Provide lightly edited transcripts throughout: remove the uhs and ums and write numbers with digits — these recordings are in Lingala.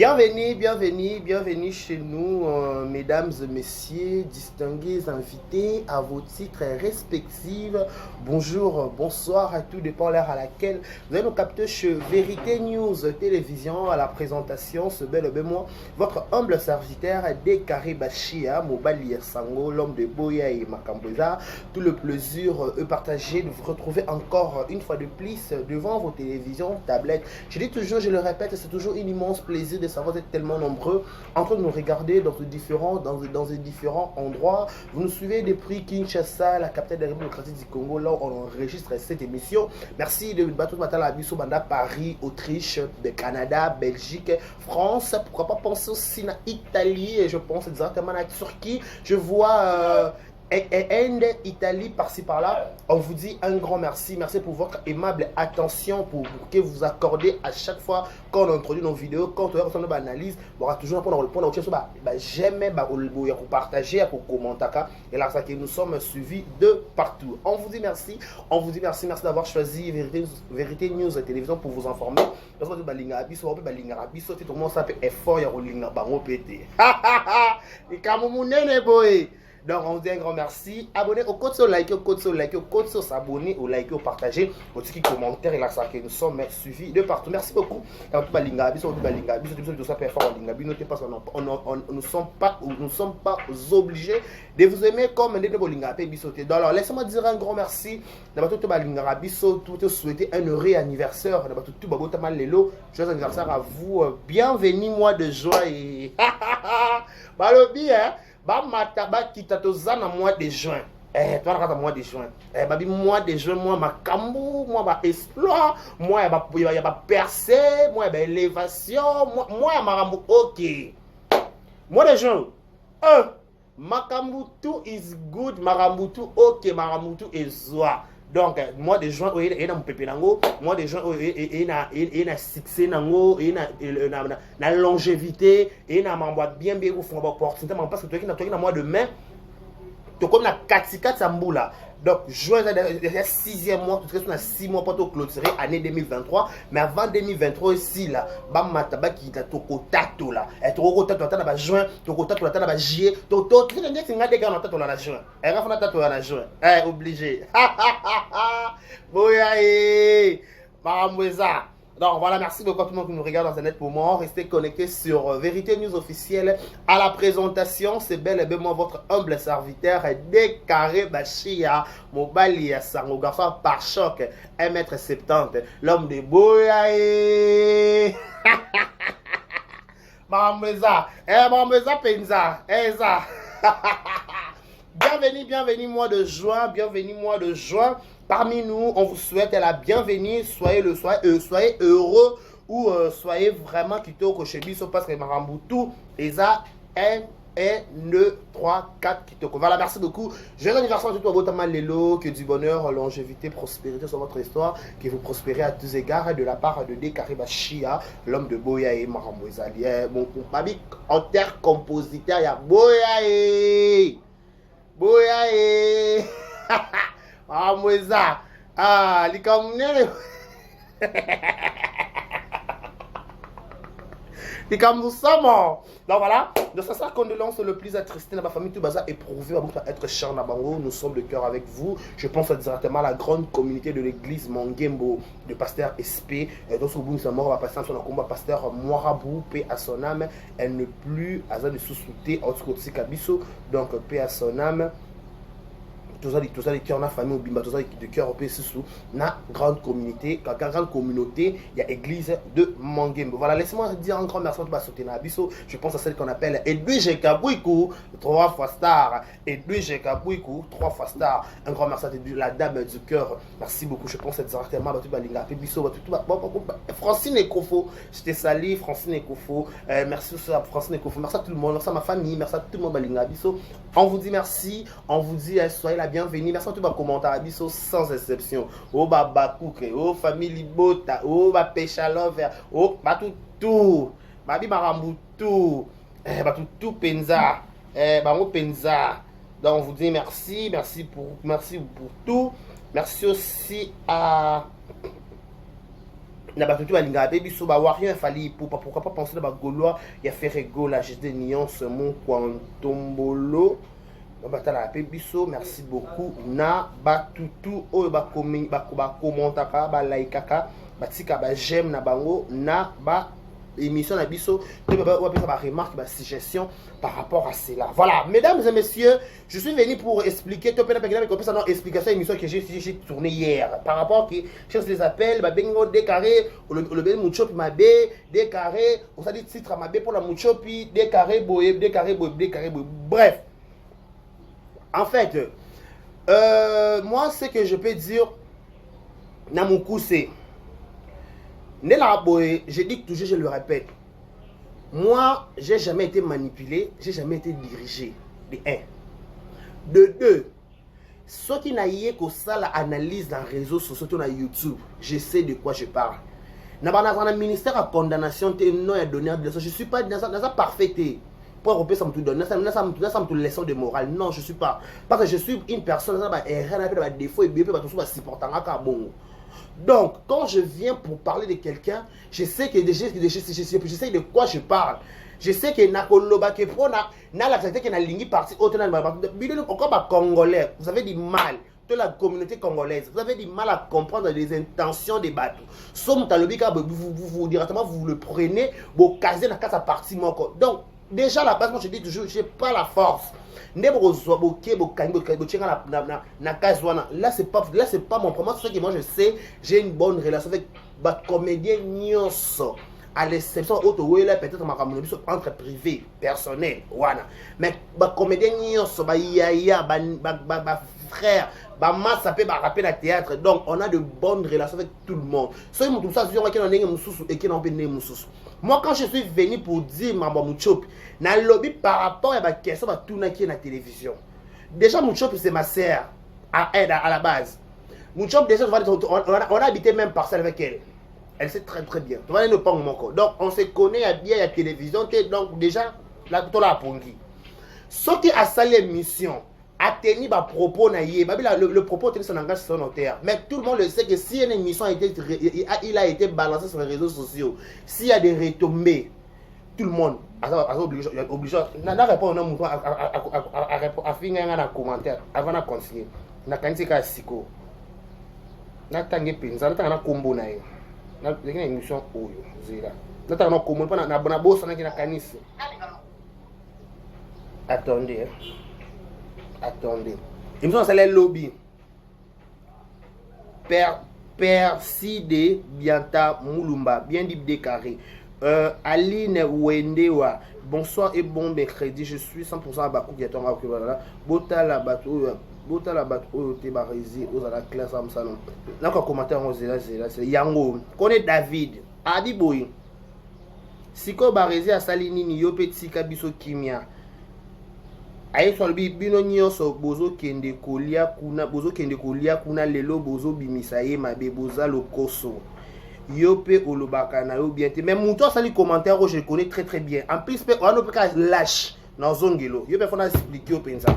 Bienvenue, bienvenue, bienvenue chez nous, mesdames et messieurs, distingués invités à vos titres respectifs. Bonjour, bonsoir, à tout dépend l'heure à laquelle vous allez nous capter chez Vérité News Télévision. À la présentation, ce bel moi, votre humble serviteur Décaré Bachia, Mobali Sango, l'homme de Boya et Makamboza. Tout le plaisir partagé de vous retrouver encore une fois de plus devant vos télévisions, tablettes. Je dis toujours, je le répète, c'est toujours un immense plaisir de savoir être tellement nombreux en train de nous regarder dans des différents endroits. Vous nous suivez depuis Kinshasa, la capitale de la République démocratique du Congo, là où on enregistre cette émission. Merci de battre Matal Abisso Banda, Paris, Autriche, de Canada, Belgique, France. Pourquoi pas penser aussi à Italie, et je pense exactement à la Turquie. Je vois Inde, Italie, par-ci par-là. On vous dit un grand merci. Merci pour votre aimable attention pour que vous accordez à chaque fois quand on introduit nos vidéos, quand on a une analyse. On aura toujours pour répondre aux questions. J'aime pour partager, pour commenter. Et là, ça que nous sommes suivis de partout. On vous dit merci. On vous dit merci. Merci d'avoir choisi Vérité News Télévision pour vous informer. Parce que vous avez effort, il y a donc on vous dit un grand merci. Abonnez au code sur like, au code sur like, au code sur s'abonner, au like, au partager, au petit commentaire et là ça que nous sommes suivis de partout. Merci beaucoup. Nous ne sommes pas obligés de vous aimer comme des bisoté. Alors laissez-moi dire un grand merci. Tout souhaiter un heureux anniversaire. Joyeux anniversaire à vous. Bienvenue mois de juin et balobi hein. Mataba qui tatozana mois de juin. Toi la mois de juin. Babi mois de juin, moi ma cambo, moi ma exploit, moi il y a percée, moi il élévation, moi marambo OK. Mois de juin. Makambutu is good, marambutu OK, marambutu is joie. Donc mois de juin il y a mon pépé nango, mois de juin il y a succès nango, il y a longévité, il y a mamboite bien bien au fond opportunité parce que toi qui na mois de mai to comme na katika Sambula. Donc juin c'est 6e mois, tout ça 6 mois pour clôturer année 2023, mais avant 2023 ici là, bam mataba qui ta toko tato là, et toko tato ta na juin, toko tato ta na juillet, toto tu sais que ngade ga na tato na juin. Et rafa na tato na juin. Obligé. Boya Maramweza. Donc voilà, merci beaucoup à tout le monde qui nous regarde dans un net moment. Restez connectés sur Vérité News officielle. À la présentation, c'est bel et bien moi, votre humble serviteur, Décaré Bachia, Mobali Sango, garçon par choc, 1m70, l'homme de Boyaé. Maramweza, Maramweza Penza, ça. Bienvenue mois de juin, bienvenue mois de juin. Parmi nous, on vous souhaite la bienvenue. Soyez heureux ou soyez vraiment quitté au Kochebiso parce que Marambutu et ça 1, 2, 3, 4 Kitoko. Voilà, merci beaucoup. Joyeux anniversaire à tout votre Lelo, que du bonheur, longévité, prospérité sur votre histoire, que vous prospérez à tous égards de la part de Décaré Bachia, l'homme de Boya et Maramweza. Bon, Babi, en terre compositeur, il y a Boya. Maramweza. Likamune. Likamoussamo. Donc voilà, de sa condoléance le plus attristé dans ma famille, tout bazar éprouvé à être cher Nabango. Nous sommes de cœur avec vous. Je pense directement à la grande communauté de l'église Mangembo, de pasteur SP. Dans ce bout, mort va passer son combat, pasteur Moirabou, paix à son âme. Elle ne plus à de sous-souter en tout cas Kabiso. Donc paix à son âme. Tout ça les cœurs na famille bimba tout ça de cœur au sous na grande communauté il y a église de Mangembo. Voilà, laissez-moi dire un grand merci à soutenir Abisso. Je pense à celle qu'on appelle Edwige Kabouikou 3 fois star, Edwige Kabouikou 3 fois star. Un grand merci à la dame du cœur. Merci beaucoup. Je pense directement à Balinga Bisso Francine Ekofo. Je te salue Francine Ekofo. Merci à Francine Ekofo. Merci à tout le monde, merci à ma famille, merci à tout le monde Balinga Bisso. On vous dit merci, on vous dit soyez la bienvenue. Merci à tous les commentaires à Bisso sans exception. Oh Baba Koukre, oh famille Bota, oh Pécha Love, oh tout, Babi Marambutu, tout Penza, Penza. Donc on vous dit merci pour tout. Merci aussi à na batutu balinga baby so ba warrior fallait pourquoi pas penser dans Gaulois il y a fait rigolo la juste des nuances mon Quantombolo batala baby so merci beaucoup na batutu o ba commentaka ba likeaka batika ba j'aime na bango na ba émission na biso on va faire des remarques, des suggestions par rapport à cela. Voilà, mesdames et messieurs, je suis venu pour expliquer tout une explication émission que j'ai tourné hier par rapport à je les appelle ba bengo décarré le ben muchopi mabe décarré on ça dit titre mabe pour la muchopi décarré boye décarré bref. En fait moi ce que je peux dire na muku c'est je dis toujours, je le répète. Moi, j'ai jamais été manipulé, j'ai jamais été dirigé. De un. De deux, ceux qui n'ont pas ça l'analyse dans les réseaux sociaux, sur YouTube, je sais de quoi je parle. Dans le ministère de condamnation, non et donner de leçons. Je ne suis pas dans ça parfait. Pour Europe, ça me tout donne, ça me tout leçon de morale. Non, je ne suis pas. Parce que je suis une personne, ça va rien défaut et bien, tout ça va supporter un bon. Donc, quand je viens pour parler de quelqu'un, je sais que je sais de quoi je parle. Je sais que Congolais, vous avez du mal, de la communauté congolaise, vous avez du mal à comprendre les intentions des bateaux. Vous directement vous le prenez, vous casez dans sa partie. Donc, déjà la base, moi je dis toujours, je n'ai pas la force. Là c'est pas mon problème. C'est ce que moi je sais, j'ai une bonne relation avec les comédiens à l'exception peut-être ma communauté entre privé personnel mais les comédiens frère ça peut rappeler la théâtre. Donc on a de bonnes relations avec tout le monde. Moi quand je suis venu pour dire Mamba Muchop na lobby par rapport à la question de tout qui est la télévision. Déjà Muchop c'est ma sœur à la base. Muchop déjà on a habité même parcelle avec elle. Elle sait très très bien. Donc on se connaît bien à la télévision. Donc déjà là tout là pongi. Ce qui a salé l'émission a tenu ba propos na yé. Le propos tenu son langage sur notaire. Mais tout le monde le sait que si une émission il a été balancé sur les réseaux sociaux, s'il y a des retombées, tout le monde a obligé n'a répondre à finir un commentaire avant de continuer. Na kanisi ka siko. Na tangi penza na kombo na ye. Na émission oyo zira. Na tangi kombo na bona bossa na kina kanisi. Attendez. Émission c'est les lobby. Perside Bianta Moulumba, bien dit décarré. Aline Wendewa, bonsoir et bon mercredi. Je suis 100% à Bakou Gaton. Bota la bateau, Tébarési, aux à la classe Amsanon. Là, quand commentaire, on c'est Yango. Connaît David, Adiboy. Siko Barési à Salinini, Yo Petit Kabiso Kimia. Aye sur le bino nyonso bozo kende kolia kuna lelo bozo bimisaye mabe boza lokoso yope olobaka na yo bien te mais mon toi ça les commentaires je connais très très bien en plus on a pas lâche dans zongelo yope faut expliquer au penza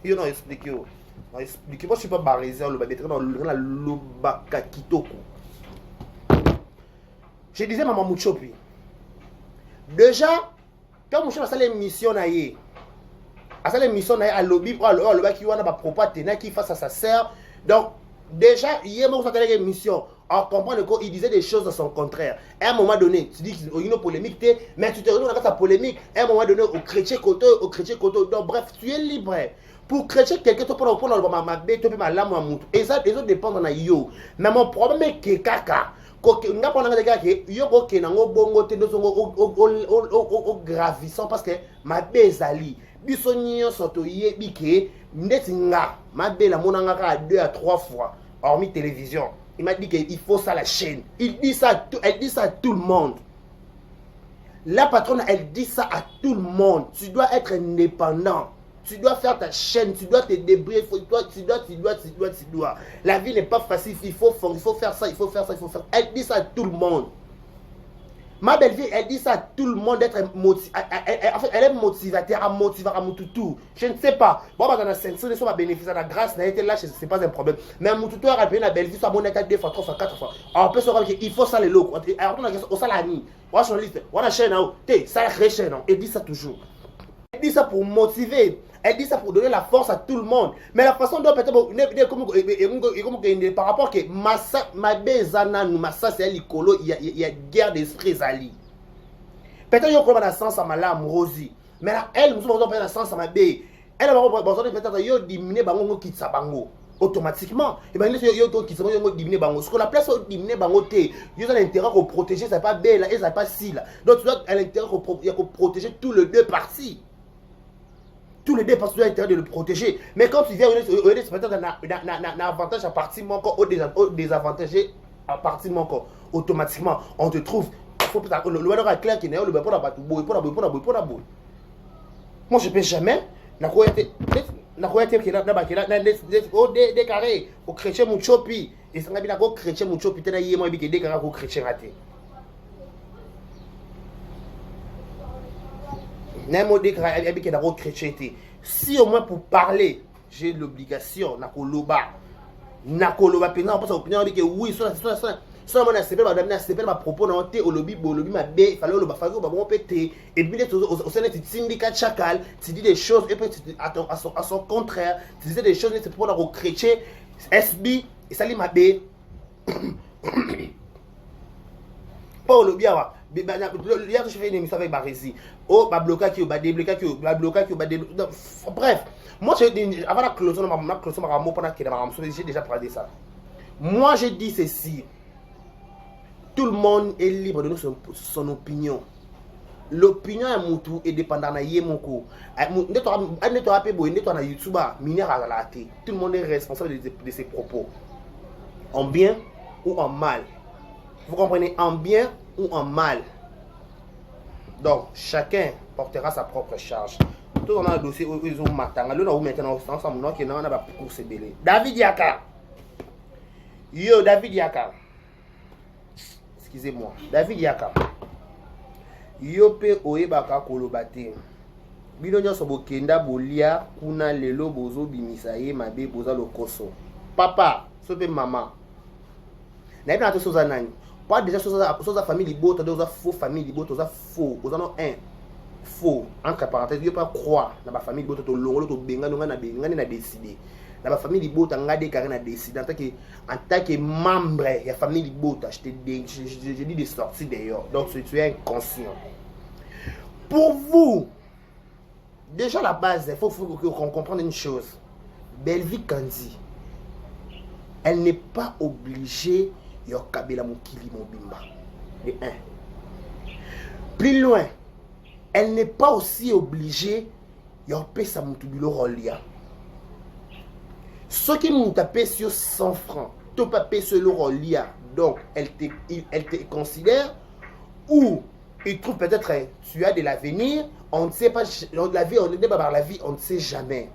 yo non expliquer moi je suis pas barisé on le ba dans la lobaka kitoko. Je disais maman Muchopi déjà quand mon chef a l'émission na yé à cette émission à lobby qui a pas propos qui face à sa sœur. Donc déjà hier moi cette émission on comprend qu'il disait des choses à son contraire. À un moment donné tu dis qu'il y a une polémique mais tu te retrouves dans sa polémique à un moment donné au chrétien côté donc bref tu es libre pour chrétien quelqu'un pour ma bête tu peux ma lame et ça les autres dépendent de yo mais mon problème est que kaka nga pona nga gars que yo ko kenango bongo te no au gravissant parce que ma bezali biso nyonso to yebi ke ndeti nga mabe la monanga ka 2 à 3 fois hormis télévision. Il m'a dit qu'il faut ça la chaîne. Elle dit ça à tout le monde. La patronne elle dit ça à tout le monde. Tu dois être indépendant. Tu dois faire ta chaîne, tu dois te débrouiller, tu dois. La vie n'est pas facile, il faut faire ça. Elle dit ça à tout le monde. Ma belle-fille, elle dit ça à tout le monde d'être motivé. En fait, elle est motivateur à motiver à Moutoutou. Je ne sais pas. Bon, dans la ceinture, ils sont bénéficier de la grâce, n'a été là, ce n'est pas un problème. Mais Moutoutou a payé la belle-fille, soit bon, elle a 2 fois, 3 fois, 4 fois. Alors, on peut se rendre qu'il faut ça les lots. Alors, on a au salami. On a son liste. On a chaîne, ça a réchaîne. Elle dit ça toujours. Elle dit ça pour motiver. Elle dit ça pour donner la force à tout le monde. Mais la façon dont peut-être par rapport que ma bezana nous massa c'est l'icolo, il y a guerre d'esprit zali. Peut-être yo comme dans sens à malam Rosie. Mais là elle nous sommes dans le sens à ma bé. Elle va besoin de peut-être yo diminuer bango kitsa bango automatiquement. Et ben yo kitsa bango diminuer bango. Ce qu'on la place diminuer bango té. Yo a l'intérêt pour protéger, ça pas bé là et ça pas si là. Donc tu dois à l'intérêt pour protéger tous les deux parties. Tous les deux, parce que tu as intérêt de le protéger. Mais quand tu viens, c'est peut-être un avantage à partir de mon corps, au désavantage à partir de mon corps. Automatiquement, on te trouve. Il faut que le loi est clair qui n'est pas le bon pour la boue. Moi, je ne peux jamais. Na quoi était qui est là, des carrés, au chrétien mon chopi. Et ça m'a dit au chrétien mon chopi, t'as dit moi, il y a des carrés au chrétien raté. Si au moins pour parler, j'ai l'obligation, nakoloba, pendant on opinion que oui, ça mon accepter ma propos dans te au lobby ma bé, fallait le bafago ba bon pété et puis au sein de syndicat chacal, tu dis des choses et puis à son contraire, tu disais des choses c'est pour la chrétien SB et ça li ma bé. Pas au lobby là. Hier, je fais une émission avec Barési. Oh, bah bloqué qui va débloquer qui va bloquer qui va débloquer. Bref, moi j'ai dit avant la clôture j'ai déjà parlé de ça. Moi j'ai dit ceci. Tout le monde est libre de donner son opinion. L'opinion est moutou et dépendant de yemoko. Tout le monde est responsable de ses propos. En bien ou en mal. Vous comprenez, en bien ou en mal. Donc, chacun portera sa propre charge. Tout on a un dossier où ils ont matin. Là, on maintenant ensemble, non, qui n'a pas pour se mêler. David Yaka. Yo, David Yaka. Excusez-moi. David Yaka. Yo pe oebaka kolobate. Bino nyo sobokenda bolia kuna lelo bozo bimisaye mabe boza lokoso. Papa, sope maman. Na bien attention nani. Pas déjà chose à famille libota, deux faux famille libota, deux faux, aux en un faux entre parenthèses, il pas croire dans ma famille libota to longo to benga no na benga na décider. Dans ma famille libota ngade carré na décider en tant que membre de la famille libota, je dis de sortir d'ailleurs. Donc tu es inconscient. Pour vous déjà la base, il faut qu'on comprenne une chose. Belle-Vie Kandi, elle n'est pas obligée yo kabela mokili mobimba. De 1. Plus loin, elle n'est pas aussi obligée yo pesa mutubilo rolia. Ce qui nous tape sur 100 francs, tu pas payer sur le rolia. Donc elle te considère ou il trouve peut-être tu as de l'avenir, on ne sait pas la vie, on ne débat par la vie, on ne sait jamais.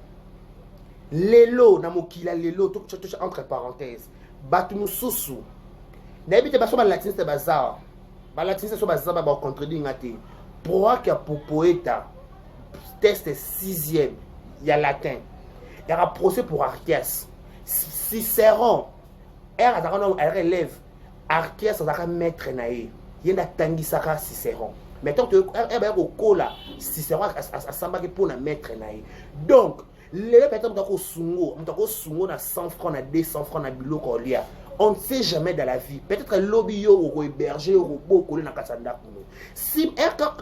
Lelo na mokila lelo tout entre parenthèses. Batu mususu. N'habite pas sur la latine c'est bazar. La latine c'est sur bazar ba contredire ngate. Pour que pour poète test 6e, il y a latin. Il y a procès pour Archias. Cicéron. Elle relève Archias ça maître naé. Il y a tangi saka Cicéron. Maintenant tu elle va au cola Cicéron à samba pour na maître naé. Donc les personnes qui ont sungo na 100 francs na 200 francs na bilo kolia. On ne sait jamais dans la vie. Peut-être lobby ou héberger ou beaucoup na kasanda kuno. Si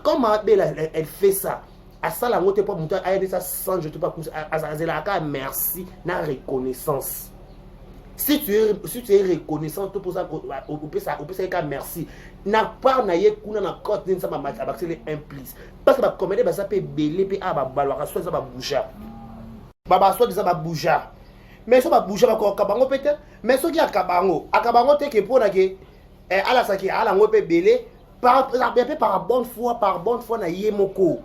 comme elle fait ça, à ça la montée pas monter à ça sans je te pas à merci na reconnaissance. Si tu es reconnaissant tout pour ça on peut ça merci. Na pas na ye kuna na côte ni ça ma les implice. Parce que ba commander ba ça peut belé pe a ba balwa soit ça ba bouger. Baba soit ça ba bouger. Mais ça va bouger encore kabango peut-être mais ce qui a kabango te que pour na que ala ça qui ala ngope belé par bonne foi na yemoko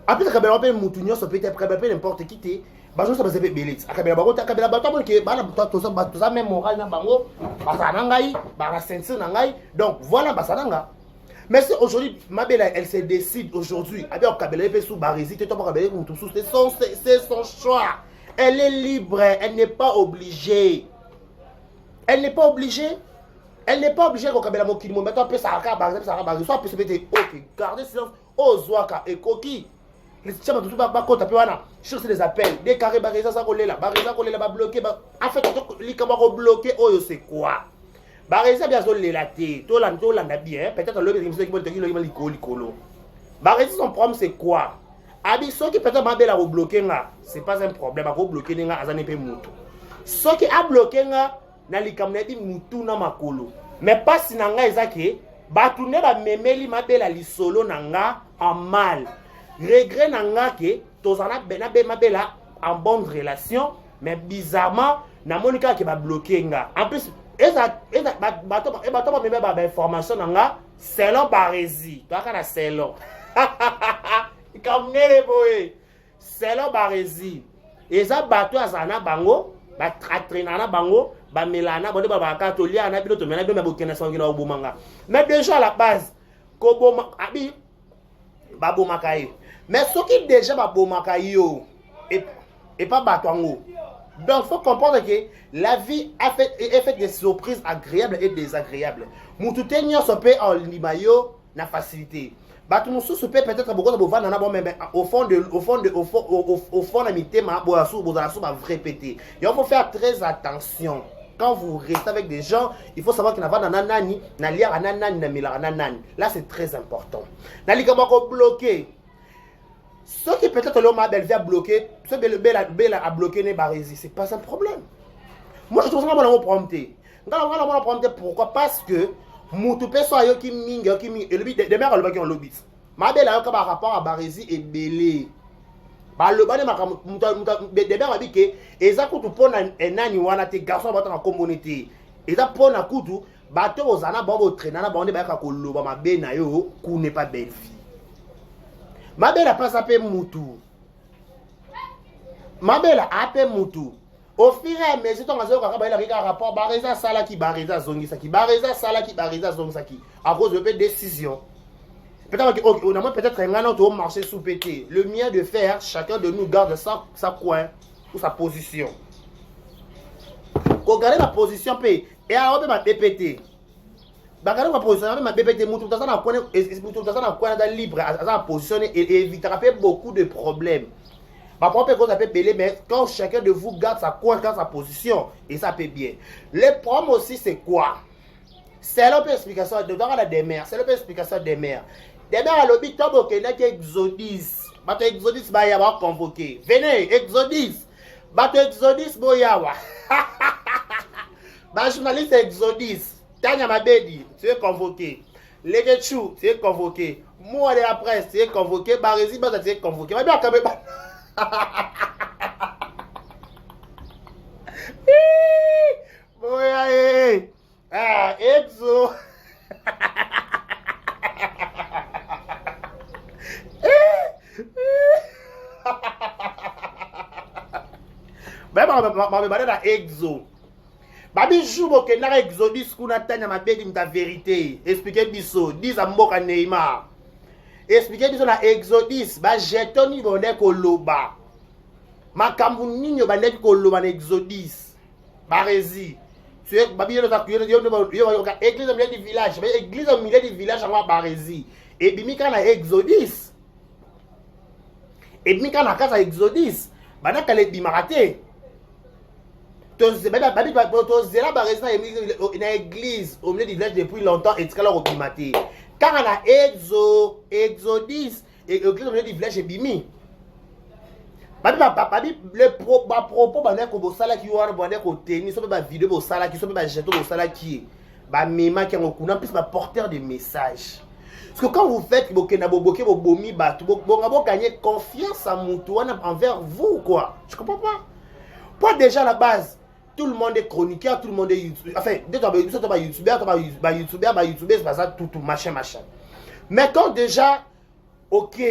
après ça kabela pe mutunyo so peut-être kabela pe n'importe qui te ba jo ça ba se belé akabela bango ta kabela ba to que ba la to ça même moral na bango ba sa na ngai ba la ceinture na ngai donc voilà ba sa nga Mais si aujourd'hui, ma belle, elle se décide aujourd'hui, c'est son choix. Elle est libre, elle n'est pas obligée. Elle n'est pas obligée. Elle n'est pas obligée de regarder mon kilo. Maintenant, peut s'arrêter, par exemple, s'arrêter, soit peut se mettre, ok, gardez silence, oh, Zouaka, et Koki. Les chambres tout bas, bas, côté, chercher des appels, des carrés, barrés, ça, collé là, barrés, ça, collé là, bloqué, en fait, les camarades bloqués, oh, c'est quoi? Barrés, ça, bien sûr, les latés, tout l'anda bien, peut-être le qui va te dire, licolo. Barrés, son problème, c'est quoi? Abi, ceux qui peut-être m'a belle à bloquer, c'est pas un problème, à bloquer, n'a pas un peu moutou. Ceux qui a bloqué, na likamneti mutu na makolo mais pas si nanga ezaki batune ba memeli mabela lisolo nanga en mal regret nanga ke tozana bena be mabela en bonne relation mais bizarrement na monika ke ba bloquer nga en plus eza bato ba meme ba information nanga selon barési to kana selon kamnele boye selon barési eza bato azana bango ba traîner na bango ba melana bonde ba katolia na bino to mena be mabokena sangi na obomanga mais déjà à la base ko boma abi ba bomaka yo mais ce qui déjà ba bomaka yo et pas batango donc faut comprendre que la vie est faite de surprises agréables et désagréables mutu tenyo sope en limayo na facilité bato mususu peut-être beaucoup de bovana na bon mais au fond na mitema bo asu ba vrai pété et on faut faire très attention quand vous restez avec des gens il faut savoir qu'il n'a pas nanani na lia nanani na mila nanani là c'est très important na likaba ko bloquer ceux qui peut-être l'homme a belle vient bloquer ce belle a bloqué ne barési c'est pas un problème moi je trouve ça mon prompté ngala prompté pourquoi parce que mutu peso ayo ki mingi et le but de mer le on lobit ma belle ayo ka ba rapport à barési et belé ba le bane makamu de mer abike eza kutu pona enani wana te garçon ba ta communauté eza pona kutu bato ozana bombo traîner na bonde ba ka ko loba ma be na yo ku n'est pas belle fille ma belle a pas sapé mutu ma belle a pe mutu au fur et à mesure ton azo ka ba il a rapport bareza sala ki bareza zongisa ki bareza sala ki bareza zongisa ki à cause de décision peut-être on a peut-être un autre marché sous pété le mien de faire chacun de nous garde sa coin ou sa position ko garder la position p et à ma pété ba garder ma position ma pété mutu ta na coin mutu ta na coin dans libre à positionner et évitera beaucoup de problèmes. Ma propre cause peut belé, mais quand chacun de vous garde sa coin, dans sa position, et ça peut bien. Le problème aussi, c'est quoi? C'est l'autre explication de la démère. C'est l'autre explication des mères. Des mères à l'objet, tant que n'a qu'Exodus. Bato Exodus, bah, y a convoqué. Venez, Exodus. Bato Exodus, boyawa. Bah, journaliste Exodus. Tanya Mabedi, tu es convoqué. Legechou, tu es convoqué. Moi de la presse, tu es convoqué. Barési, bah, tu es convoqué. Mais bien, quand même. Ah, Exo. Même ma Exo. Babi joue que na Exodus kuna tanya mabedi mta vérité. Expliquez biso, dis à mboka Neymar. Expliquez biso na Exodus ba jetoni bonde ko loba. Makambu ninyo bande ko loba na Exodus. Barési. Tu es babi yo ta yo église au milieu du village, église au milieu du village en Barési. Et bimika na Exodus. Et bimika na casa Exodus. Bana kale bimarate. Tozela Barési na église au milieu du village depuis longtemps et tikala robimaté. Car on a Exodus et l'église au milieu du village est bimi. Le propos bana ko bosala ki wana bana ko tennis so ba vidéo bosala ki so ba jeto bosala ki ba mema ki ngokuna plus ba porteur de message. Parce que quand vous faites bokena boboke bobomi batu bongabo gagner confiance en mutu wana envers vous quoi. Je comprends pas. Pour déjà à la base tout le monde est chroniqueur, tout le monde est youtubeur. Enfin, dès que tu es youtubeur, c'est pas ça, tout, machin. Mais quand déjà, ok,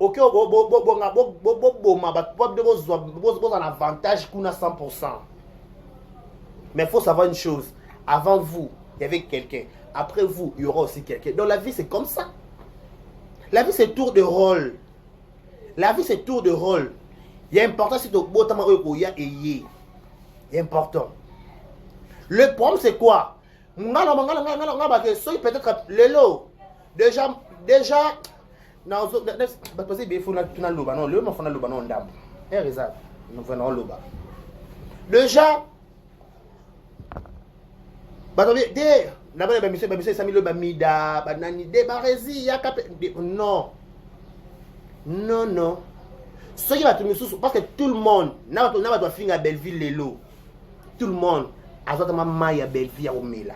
un avantage qu'on a 100%. Mais il faut savoir une chose. Avant vous, il y avait quelqu'un. après vous, il y aura aussi quelqu'un. Donc la vie, c'est comme ça. La vie, c'est tour de rôle. La vie, c'est tour de rôle. Il y a important, c'est il est important. Le problème, c'est quoi? Peut-être le lot. Déjà, non, parce qu'il faut un loba. Non, le mot faut un loba, non, d'ab. Exact. Nous venons loba. Déjà, non. Non, non. Ce qui va te mettre parce que tout le monde, n'a pas finir à Belleville les lots. Tout le monde a exactement maille à Belleville au Mela.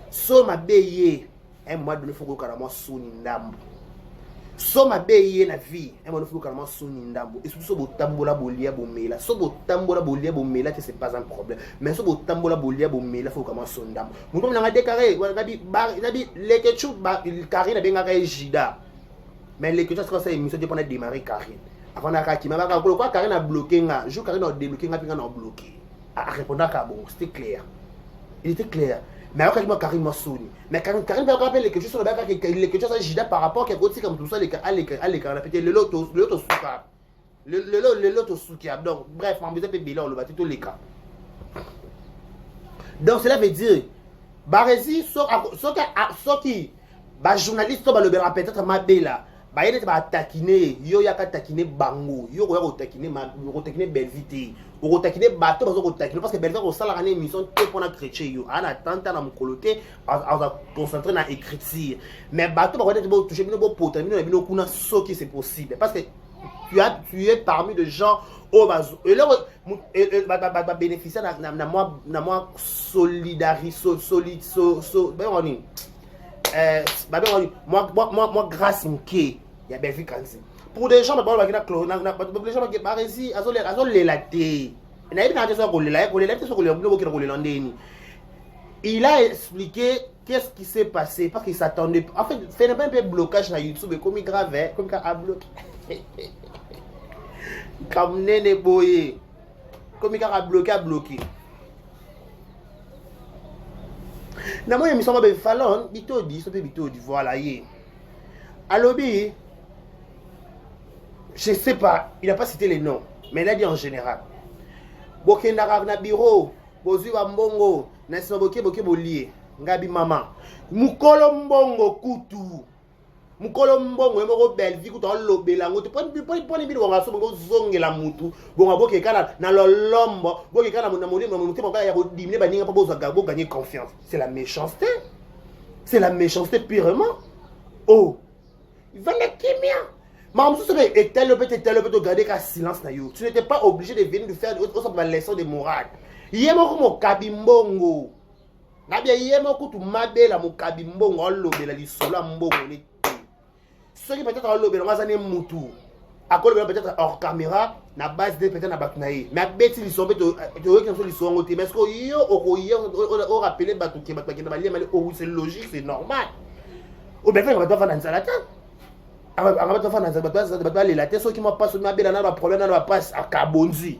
So ma beye, un mois de faut que carrément soni ndambo. So ma beye na vie, un mois de faut carrément soni ndambo. Et surtout so tambola bolia bomela. So tambola bolia bomela, c'est pas un problème. Mais so tambola bolia bomela, faut carrément soni ndambo. Mon comme n'a déclaré, on a dit les ketchup Karine a bien gagné Jida. Mais les ketchup c'est ça émission dépend de démarrer Karine. Avant la Karine, mais quoi Karine a bloqué nga, jour Karine a débloqué nga puis nga a bloqué. À répondre à bon, c'était clair. Il était clair. Mais alors quand Karim m'a sonné. Mais Karim va rappeler les questions sur le bac, les questions à Jida par rapport à quelque chose comme tout ça, les pété le lot au soukab. Le lot au soukab. Donc, bref, on besoin de bilan, le bâti tous les cas. Donc, cela veut dire, Barési, ce qui, journaliste, peut-être ma bella. Il y a taquiner, yo ya taquiner bango, yo ya taquiner Belvité, yo taquiner bateau parce que Belvité au salaire en émission tout pour na chrétien yo, ana tanta na mukolote, a concentrer na écriture. Mais bateau va être toucher bino bo pote, bino kuna so qui c'est possible parce que tu es parmi de gens au bazo. Et là va bénéficier na moi solidarité moi grâce mke il y a Belgique kanzi pour des gens ba ba chlore na les gens ba rési azole laté na bien ça ko lela so ko le bino ko le ndeni. Il a expliqué qu'est-ce qui s'est passé parce qu'il s'attendait en fait fait un peu blocage sur YouTube comme grave comme a bloqué comme nene boye comme a bloqué. Na moi émission ba falon bitodi so pe bitodi voilà yé alobi je sais pas il n'a pas cité les noms mais il a dit en général bokenda na bureau bozwi ba mbongo na sima boke bolie ngabi mama mukolo mbongo kutu mukolo mbongo emoko Belgique kutu lobela ngote poni bino nga so bongo zongela mutu bonga boke kana na lolombo boke kana na mutu bonga ya dimine baninga pa bozo gagner confiance. C'est la méchanceté. C'est la méchanceté purement. Oh, il va le kimia. Maman, et tel peut garder qu'à silence na yo. Tu n'étais pas obligé de venir de faire autre leçon de morale. Yemo mo kabimbongo. Na bien yemo kutu mabela mo kabimbongo lobela li solo mbongo ni. Ce qui peut-être en lobby, on va s'en moutou. À quoi peut-être hors caméra, na base de peut-être na batnaï. Mais bête ils sont peut-être ils sont au mais est-ce que yo au rappeler batou qui c'est logique, c'est normal. Ou bien on va faire dans la tête. On va faire dans la tête ceux qui m'ont pas sur ma belle na problème na passe à Kabonzi.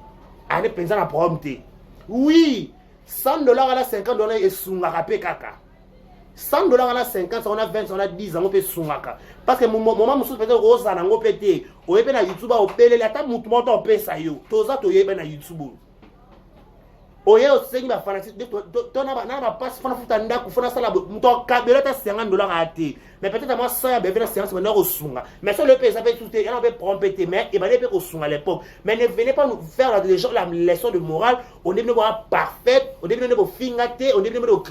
Allez penser na problème. Oui, $100 à la $50 et sunga rapé kaka. $100 à la 50, on a 20, on a 10 ans, on peut soumaka. Parce que mon maman, je peut-être rose à l'ango pété. On est bien à YouTube, on peut les attaques, on peut ça yo. Toza, tu es bien à YouTube. On est au Seigneur, fanatique. Tu n'as pas fait un foutu pour faire ça là. Ton cabello est $50 à thé. Mais peut-être à moi, ça, il y a une séance maintenant au Sunga. Mais ça, le pays, ça fait tout. Il y a un peu prompt, mais il va aller au Sunga à l'époque. Mais ne venez pas nous faire la leçon de morale. On est venu voir parfaite. On est venu voir fingaté. On est venu voir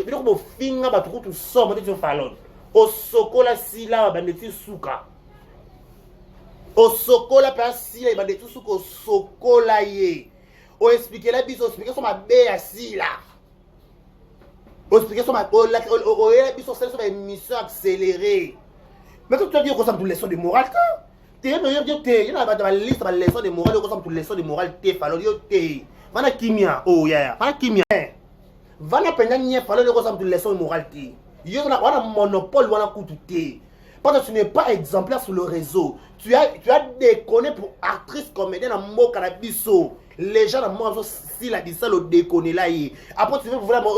finga, tout ça, on est venu faire au Sokola, si là, on est souka. Au Sokola, si là, il va être souka au Sokola yé. On explique la bise, on explique sur ma BAC là. On explique sur ma bise, sur ma émission accélérée. Mais tu as dit qu'on s'en toutes les leçons de morale, tu es la liste de leçons de morale, on s'en toutes les leçons de morale, tu es fallo, tu es. Vana kimia, oh yeah, vana kimia. Vana penanya, fallo, on s'en toutes les leçons de morale, tu es. On a un monopole, on a coûté. Parce que tu n'es pas exemplaire sur le réseau. Tu as déconné pour actrice comédienne en mot canabiso. les gens dans si la dit ça le déconner là après tu veux vraiment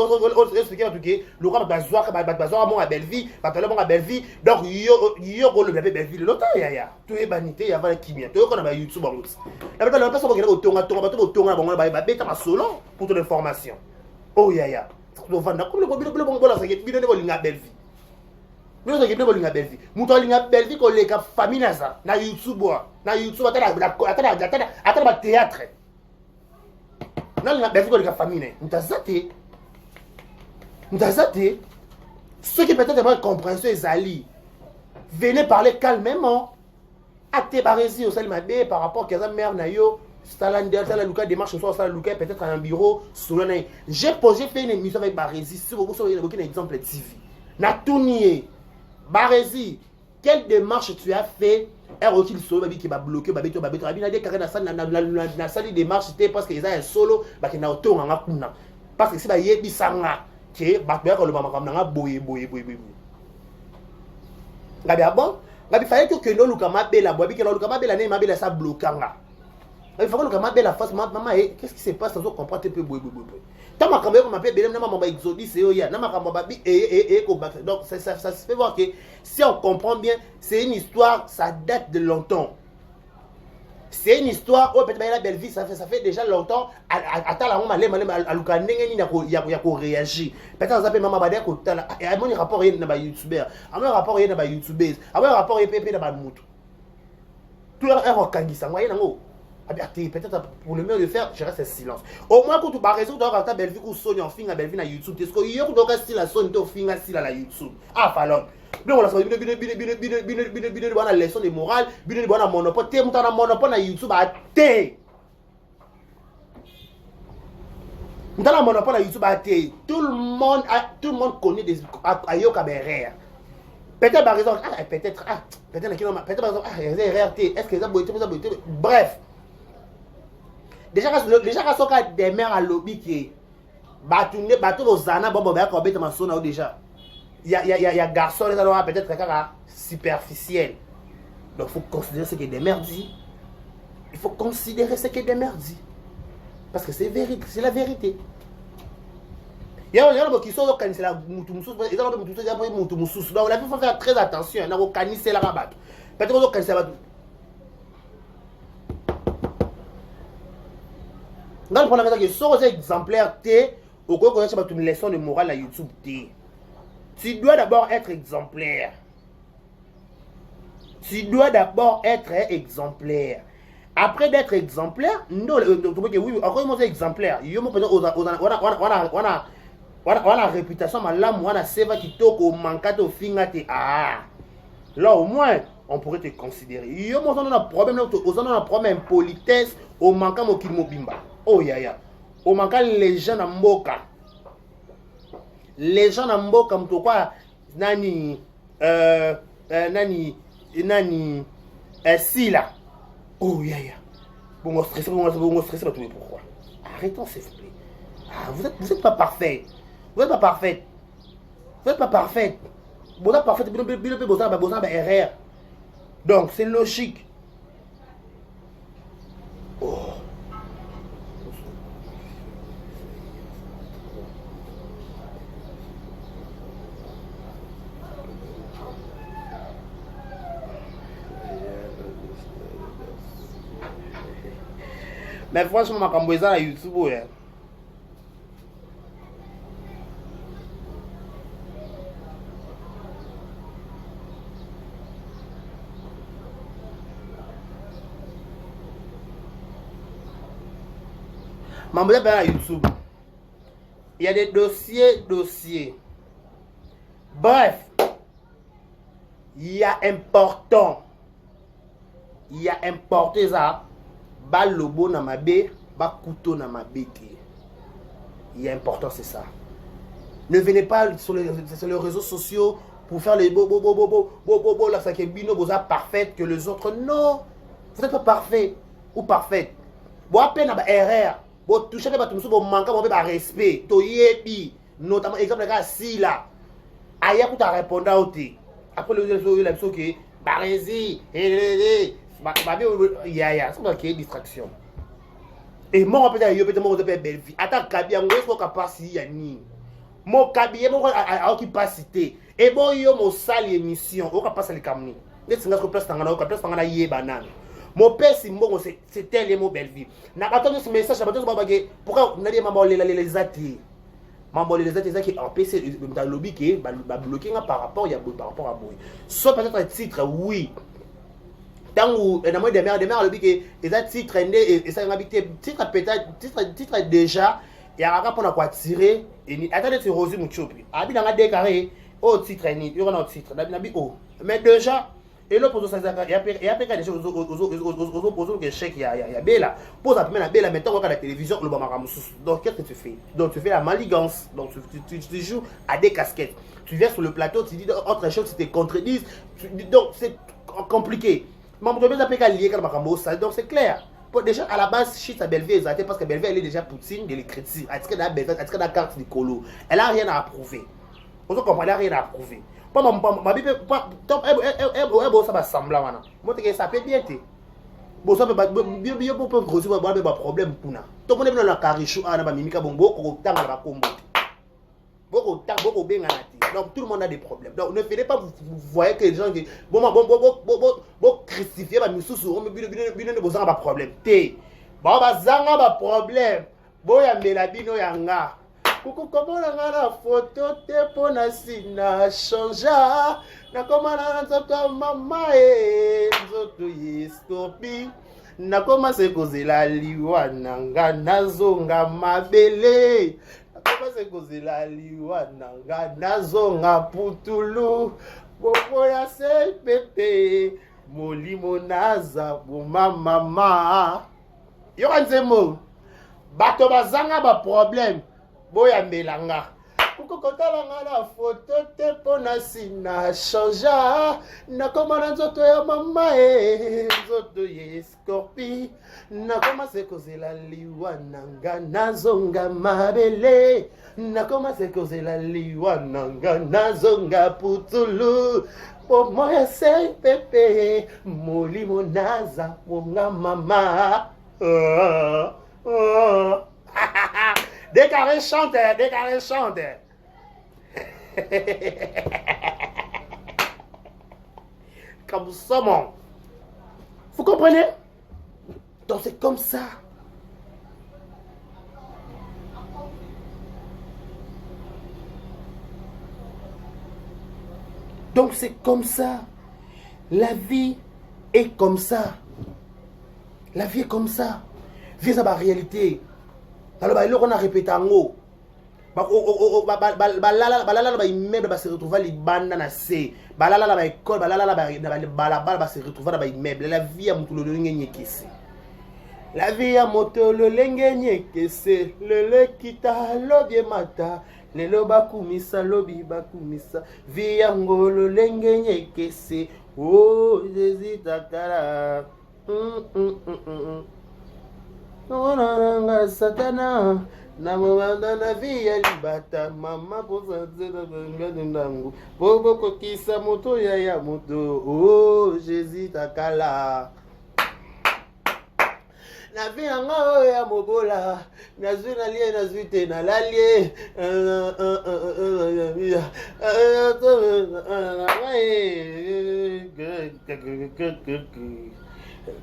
expliquer en tout cas le cas bazoa mon à Belleville batalo mon à Belleville donc yo le Belleville l'autre ya tu es banité ya va kimia tu qu'on a YouTube en route la personne qui est au tonga ba beta ma solo pour ton information oh ya tu vas na comme le bon ça qui bino ne linga Belleville nous qui bino linga Belleville muto linga Belleville ko le ka famille na YouTube atala ba théâtre non, il y a des familles. Mutazate. Ceux qui peut-être aimeraient compréhension et ali, venez parler calmement. Acte barési au salut mabé par rapport à sa mère nayo. Salander, Salaluka démarche ce soir, Salaluka peut-être à un bureau. J'ai fait une émission avec Barési. Si vous avez un exemple TV. Na tout nié. Barési, quelle démarche tu as fait? Il solo qui va bloquer babito abina de carré na sali démarche c'était parce que ils ont un solo ba ki na otonga nga kuna parce que si ba yebi sanga ke ba ko le mama kamna nga boye ngabi abon ngabi fallait que no luka mabela bobi que no luka mabela ne mabela sa bloquanga il faut que luka mabela face maman qu'est-ce qui se passe sans comprendre un peu boye tant ma kambe ko m'appelle belem na maman ba exodus et oya na makambo ba bi et donc ça se fait voir que si on comprend bien c'est une histoire ça date de longtemps c'est une histoire oh peut-être la belle vie ça fait déjà longtemps attends la maman à luka ndenge ni ya ko réagir peut-être ça peut maman ba de ko tala et mon rapport na ba youtubeur a mon rapport na ba youtubeuse a mon rapport pp na ba mutu tout un rekangisa ngwa yango peut-être pour le mieux de faire, je reste silence. Au moins, quand tu as raison, tu as ta belle vie ou Sony en fin à belle vie à YouTube. Est-ce que tu as style à Sony en fin à style à YouTube? Ah, fallon. Bien, on a fait une leçon de morale, une monopole. Tu as un monopole à YouTube à thé. Tu as un monopole à YouTube à thé. Tout le monde connaît des Ayoka Berère. Peut-être par exemple, peut-être par exemple, RRT. Est-ce que ça a été bref. Déjà quand on a des mères à lobby qui bateau aux zana bon ben quand bête ma sonne déjà il y a garçon les alors peut-être superficiel donc faut considérer ce que des mères dit il faut considérer ce que des mères dit parce que c'est vérité c'est la vérité il y a des gens qui sont au canis la mutumoussous ils ont mutumoussous donc il faut faire très attention na au canis c'est la rabat peut-être au canis la dans le problème que sur ces exemplaires T au quoi connaître une leçon de morale à YouTube T tu dois d'abord être exemplaire après d'être exemplaire non oui encore une exemplaire il y a on a réputation malam on a seva qui toque au manquate au fingate ah là au moins on pourrait te considérer il y a un problème politesse au manquant mo kilmobimba oh ya au manquant les gens en mboka mto kwa nani sila oh ya bon stressé pas tout pourquoi arrêtons s'il vous plaît ah vous êtes pas parfait vous êtes pas parfait vous êtes parfait besoin erreur donc c'est logique oh mais franchement makambo eza na YouTube oya mambo eza na YouTube il y a des dossiers bref il y a important ça ba lobo na mabe ba couteau na mabete il y a important c'est ça ne venez pas sur les réseaux sociaux pour faire les bo la ça qui est bino boza parfaite que les autres non vous n'êtes pas parfait ou parfaite bo à peine ba erreur bo toucher ba tumso bo manka bo ba respect to yebi notamment exemple là si là aya pour ta répondre au té après le l'épisode que barési ya c'est pas qu'il y ait distraction Et moi peut-être yo peut-être moi peut belle vie attends kabi yango est-ce que capacité ya nini mo kabi ye mo a capacité et bon yo mo sali émission o capacité le kamni net singa ko place tangana o place tangana ye banane mon père si mbongo c'est tel mo belle vie na attendre ce message abato ba bagé pourquoi na li mama les ati mama les ati ça qui empêcher dans lobby qui ba bloquer par rapport à boy soit peut-être un titre oui tangu na moi des mères lobby que ça titre et ça habité titre peut-être titre déjà et à rapport à quoi tirer et attendez c'est Rosie Muchopi abi dans décarré au titre ni il y a un titre na bi oh mais déjà et là pour ça il y a des choses aux que chèque il y a bella pose après la bella maintenant on regarde la télévision le bamara mususu donc qu'est-ce que tu fais donc tu fais la manigance donc tu joues à des casquettes tu viens sur le plateau tu dis autre chose tu te contredis donc c'est compliqué donc c'est clair. Déjà à la base, Chita Belleville est exaltée parce que Belleville elle est déjà poutine de l'écriture. Est-ce qu'elle a la carte du colo? Elle n'a rien à approuver. Vous comprenez, elle n'a rien à approuver. Ça va sembler. Moi, ça peut bien être. Bon, ça peut bien grossir, il y a un problème pour nous. Tout le monde est dans la carichou, il y a un mimika bombo, il y a un combo. Donc tout le monde a des problèmes. Donc ne faites pas vous voyez que les gens qui bon crucifier ba misusu on bino bozanga ba problème. Té. Ba bazanga ba problème. Boya melabino yanga. Kuku komona ngana photo te pona sina changea. Na komana nzoto mama nzoto yescopi. Na koma se kozela liwa nanga nazonga mabele. Comment c'est que la liwa nanga nazonga putulu bobo ya se pepe molimo naza boma mama yo kanzemo bato bazanga ba problème boya melanga kukokotala na photo te pona sina changea na komana nzoto ya mama nzoto ye scorpi na koma se kozela liwa nanga nazonga mabele na koma se kozela liwa nanga nazonga putulu po moya se pepe molimo naza ponga mama décarré chanteur comme ça, mon. Vous comprenez? Donc c'est comme ça. Donc c'est comme ça. La vie est comme ça. La vie est comme ça. Vie c'est la réalité. Alors il on a répété en haut. Balala ba immeuble ba se retrouver les bandes na C. Balala ba école, balala ba se retrouver dans ba immeuble. La vie a motolo lengenge kese. La vie a motolo lengenge kese. Le kita lobie mata. Lelo bakumisa lobi bakumisa. Vie a ngolo lengenge kese. Oh Jésus takara. Onanga satana. Na mwanda na via libata mama posa zera ngade ndangu bobo kokisa moto ya moto oh Jésus takala na via ngao ya mobola na zuna lie na zuite na lalie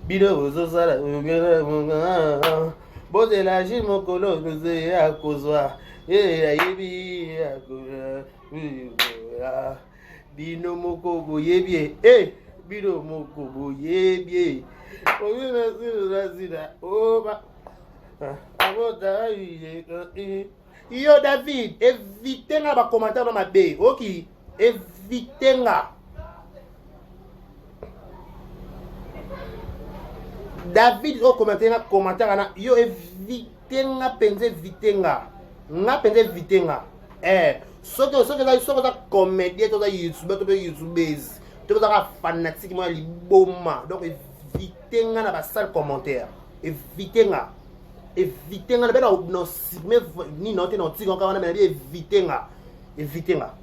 bido zosala Boze la jil mokolo nous a kozwa yebi akola bino moko boyebie bino moko boyebie oyo na zira o ba abota yo David évitez nga ba commentaire dans ma bé OK évitez nga David au commentaire yo évitenga penze vitenga vitenga so que comédien to youtubeuse to fanatique moi liboma donc évitenga na ba sale commentaire évitenga na bena no ni note no tiko quand on a évitenga